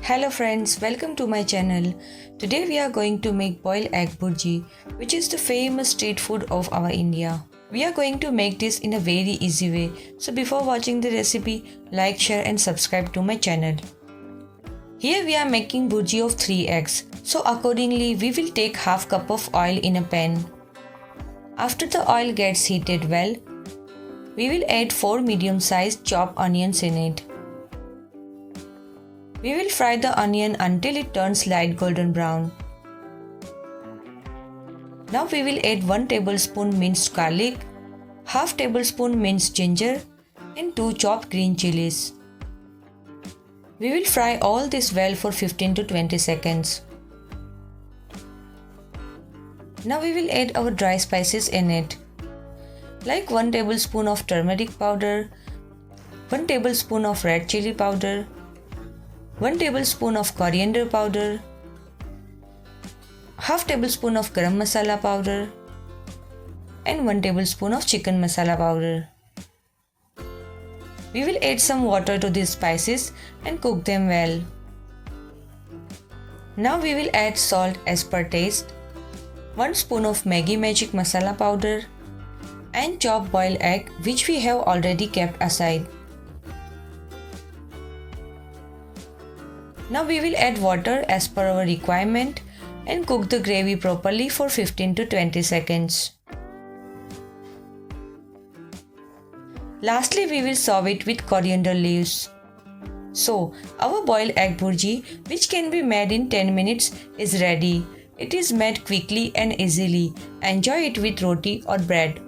Hello friends, welcome to my channel. Today we are going to make boiled egg bhurji, which is the famous street food of our India. We are going to make this in a very easy way. So before watching the recipe, like, share and subscribe to my channel. Here we are making bhurji of 3 eggs. So accordingly we will take half cup of oil in a pan. After the oil gets heated well, we will add 4 medium-sized chopped onions in it. We will fry the onion until it turns light golden brown. Now we will add 1 tablespoon minced garlic, half tablespoon minced ginger and 2 chopped green chilies. We will fry all this well for 15 to 20 seconds. Now we will add our dry spices in it, like 1 tablespoon of turmeric powder, 1 tablespoon of red chili powder, 1 tablespoon of coriander powder, half tablespoon of garam masala powder and 1 tablespoon of chicken masala powder. We will add some water to these spices and cook them well. Now we will add salt as per taste, 1 spoon of Maggi magic masala powder and chopped boiled egg which we have already kept aside. Now we will add water as per our requirement and cook the gravy properly for 15 to 20 seconds. Lastly, we will serve it with coriander leaves. So, our boiled egg bhurji, which can be made in 10 minutes, is ready. It is made quickly and easily. Enjoy it with roti or bread.